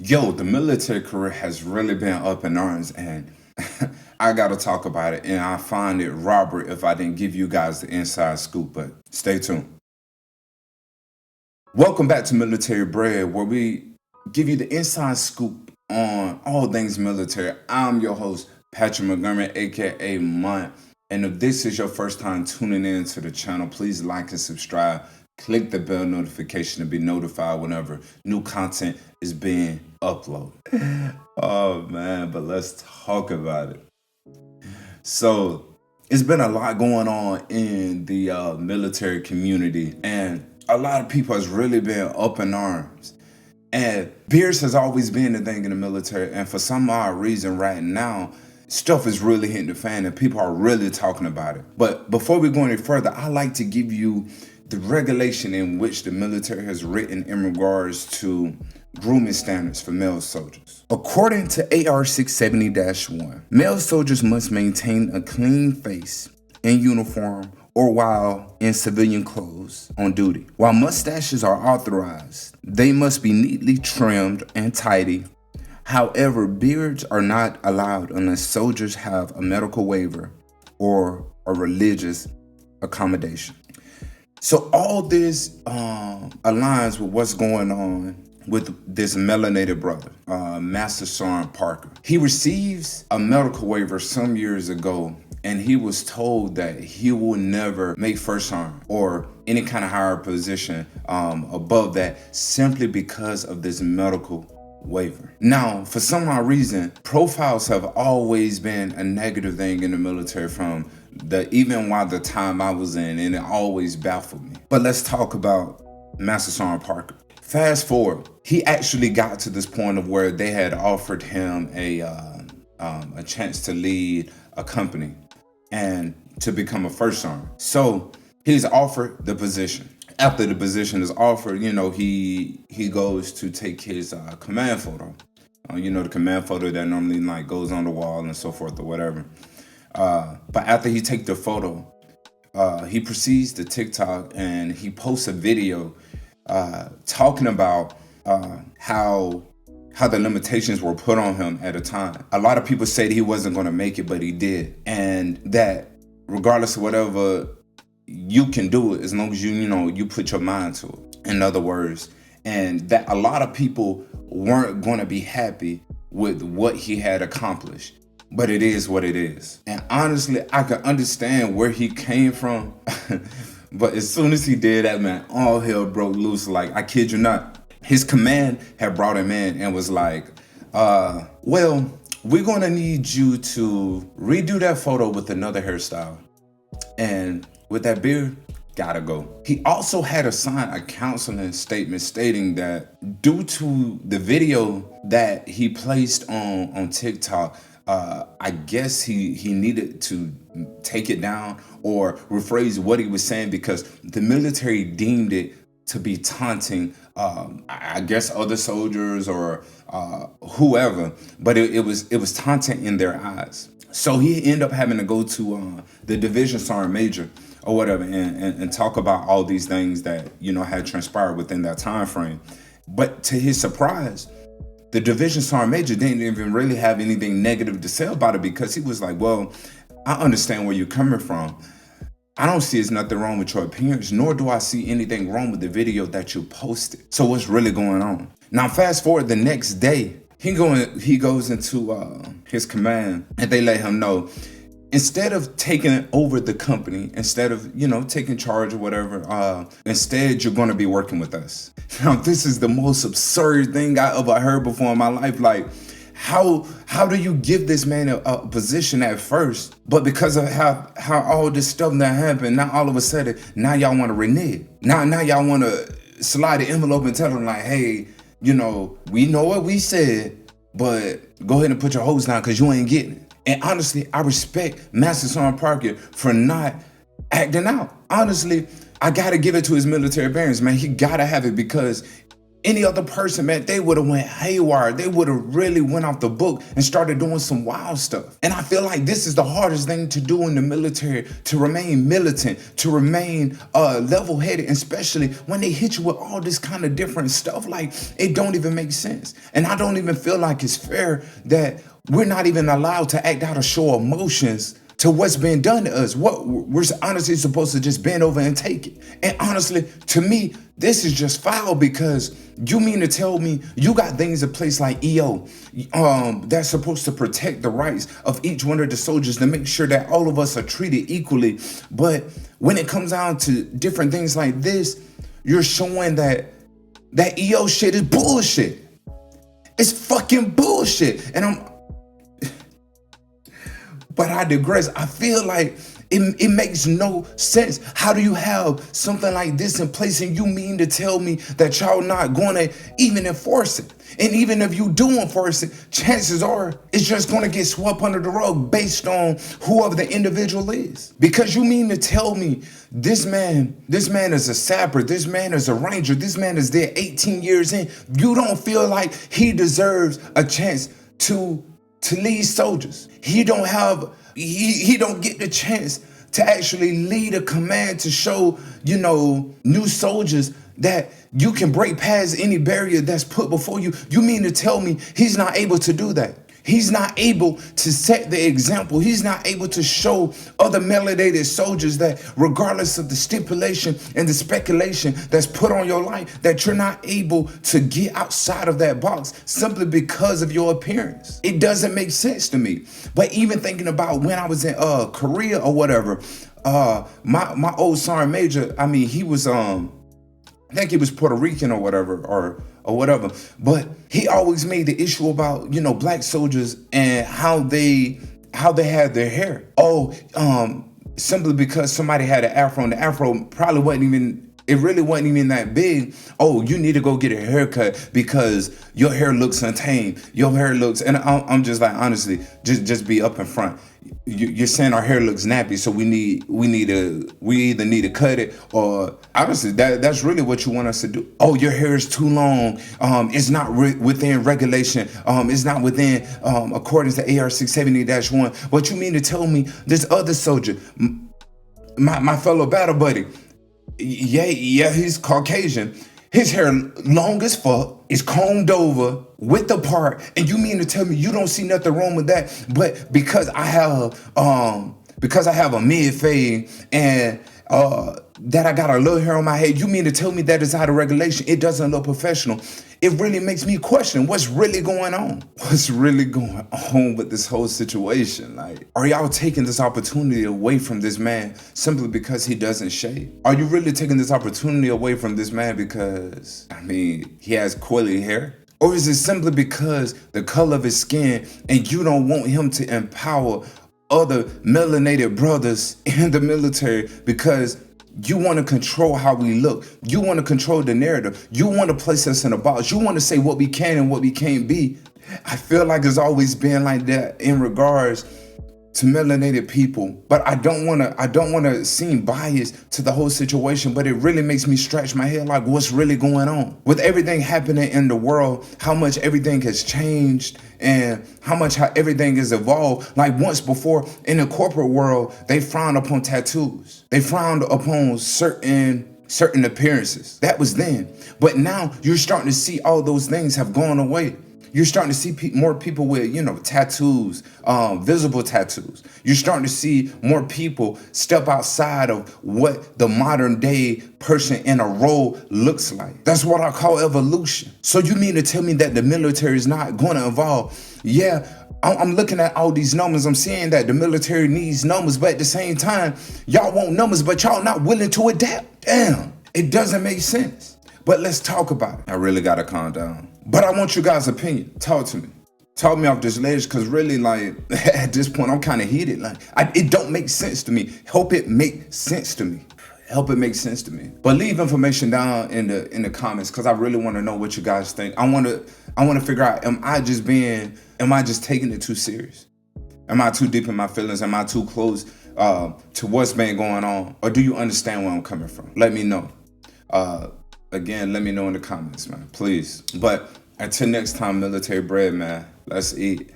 Yo, the military career has really been up in arms, and I gotta talk about it. And I find it robbery if I didn't give you guys the inside scoop, but stay tuned. Welcome back to Military Bread, where we give you the inside scoop on all things military. I'm your host, Patrick Montgomery, aka Munt. And if this is your first time tuning in to the channel, please like and subscribe. Click the bell notification to be notified whenever new content is being uploaded. Oh man, but let's talk about it. So it's been a lot going on in the military community, and a lot of people has really been up in arms. And beers has always been the thing in the military, and for some odd reason right now, stuff is really hitting the fan and people are really talking about it. But before we go any further, I like to give you the regulation in which the military has written in regards to grooming standards for male soldiers. According to AR 670-1, male soldiers must maintain a clean face in uniform or while in civilian clothes on duty. While mustaches are authorized, they must be neatly trimmed and tidy. However, beards are not allowed unless soldiers have a medical waiver or a religious accommodation. So all this aligns with what's going on with this melanated brother, Master Sergeant Parker. He receives a medical waiver some years ago, and he was told that he will never make first sergeant or any kind of higher position above that simply because of this medical waiver. Now, for some odd reason, profiles have always been a negative thing in the military from even while the time I was in, and it always baffled me. But let's talk about Master Sergeant Parker. Fast forward, he actually got to this point of where they had offered him a chance to lead a company and to become a first sergeant. So he's offered the position. After the position is offered, he goes to take his command photo. The command photo that normally like goes on the wall and so forth or whatever. But after he take the photo, he proceeds to TikTok and he posts a video talking about how the limitations were put on him at a time. A lot of people said he wasn't going to make it, but he did, and that regardless of whatever, you can do it as long as you put your mind to it. In other words, and that a lot of people weren't going to be happy with what he had accomplished. But it is what it is. And honestly, I can understand where he came from. But as soon as he did that, man, all hell broke loose. Like, I kid you not. His command had brought him in and was like, well, we're going to need you to redo that photo with another hairstyle. And with that beard, gotta go. He also had to sign a counseling statement stating that due to the video that he placed on TikTok, I guess he needed to take it down or rephrase what he was saying because the military deemed it to be taunting, I guess other soldiers or whoever, but it was taunting in their eyes. So he ended up having to go to the division sergeant major or whatever and talk about all these things that had transpired within that time frame. But to his surprise, the division sergeant major didn't even really have anything negative to say about it because he was like, well, I understand where you're coming from. I don't see there's nothing wrong with your appearance, nor do I see anything wrong with the video that you posted. So what's really going on? Now, fast forward the next day, he goes into his command and they let him know, instead of taking over the company, instead of, taking charge or whatever, instead you're going to be working with us. Now, this is the most absurd thing I ever heard before in my life. Like, how do you give this man a position at first, but because of how all this stuff that happened, now all of a sudden, now y'all want to renege. Now y'all want to slide the envelope and tell them like, hey, we know what we said, but go ahead and put your hose down because you ain't getting it. And honestly, I respect Master Sergeant Parker for not acting out. Honestly, I gotta give it to his military parents, man. He gotta have it because Any other person, man, they would have went haywire. They would have really went off the book and started doing some wild stuff. And I feel like this is the hardest thing to do in the military, to remain militant, to remain level-headed, especially when they hit you with all this kind of different stuff. Like, it don't even make sense. And I don't even feel like it's fair that we're not even allowed to act out or show emotions to what's being done to us. What we're honestly supposed to just bend over and take it. And honestly, to me, this is just foul, because you mean to tell me you got things in place like EO that's supposed to protect the rights of each one of the soldiers, to make sure that all of us are treated equally. But when it comes down to different things like this, you're showing that EO shit is bullshit. It's fucking bullshit. And but I digress. I feel like it makes no sense. How do you have something like this in place and you mean to tell me that y'all not gonna even enforce it? And even if you do enforce it, chances are it's just gonna get swept under the rug based on whoever the individual is. Because you mean to tell me this man is a sapper, this man is a ranger, this man is there 18 years in. You don't feel like he deserves a chance to lead soldiers. He don't get the chance to actually lead a command to show, new soldiers that you can break past any barrier that's put before you. You mean to tell me he's not able to do that? He's not able to set the example. He's not able to show other melanated soldiers that regardless of the stipulation and the speculation that's put on your life, that you're not able to get outside of that box simply because of your appearance. It doesn't make sense to me. But even thinking about when I was in Korea or whatever, my old sergeant major, I mean, he was I think he was Puerto Rican or whatever, but he always made the issue about, black soldiers and how they had their hair. Simply because somebody had an afro, and the afro probably really wasn't even that big. Oh, you need to go get a haircut because your hair looks untamed. Your hair looks, and I'm just like, honestly, just be up in front. You're saying our hair looks nappy, so we either need to cut it, or honestly, that's really what you want us to do. Oh, your hair is too long. It's not within regulation. It's not within accordance to AR 670-1. What you mean to tell me this other soldier, my fellow battle buddy? Yeah, he's Caucasian. His hair long as fuck, is combed over with the part, and you mean to tell me you don't see nothing wrong with that? But because I have a mid fade and that I got a little hair on my head, you mean to tell me that is out of regulation? It doesn't look professional. It really makes me question what's really going on. What's really going on with this whole situation? Like, are y'all taking this opportunity away from this man simply because he doesn't shave? Are you really taking this opportunity away from this man because, he has coily hair? Or is it simply because the color of his skin and you don't want him to empower other melanated brothers in the military because you want to control how we look? You want to control the narrative. You want to place us in a box. You want to say what we can and what we can't be. I feel like it's always been like that in regards to melanated people, but I don't want to seem biased to the whole situation, but it really makes me scratch my head like what's really going on with everything happening in the world, how much everything has changed and how everything has evolved. Like once before in the corporate world, they frowned upon tattoos. They frowned upon certain appearances. That was then. But now you're starting to see all those things have gone away. You're starting to see more people with, tattoos, visible tattoos. You're starting to see more people step outside of what the modern day person in a role looks like. That's what I call evolution. So you mean to tell me that the military is not going to evolve? Yeah, I'm looking at all these numbers. I'm seeing that the military needs numbers, but at the same time, y'all want numbers, but y'all not willing to adapt. Damn, it doesn't make sense. But let's talk about it. I really got to calm down. But I want you guys' opinion. Talk to me. Talk me off this ledge, because really, like, at this point, I'm kind of heated. Like, it don't make sense to me. Help it make sense to me. Help it make sense to me. But leave information down in the comments, because I really want to know what you guys think. I want to figure out, am I just taking it too serious? Am I too deep in my feelings? Am I too close to what's been going on? Or do you understand where I'm coming from? Let me know. Again, let me know in the comments, man. Please. But until next time, military bread, man. Let's eat.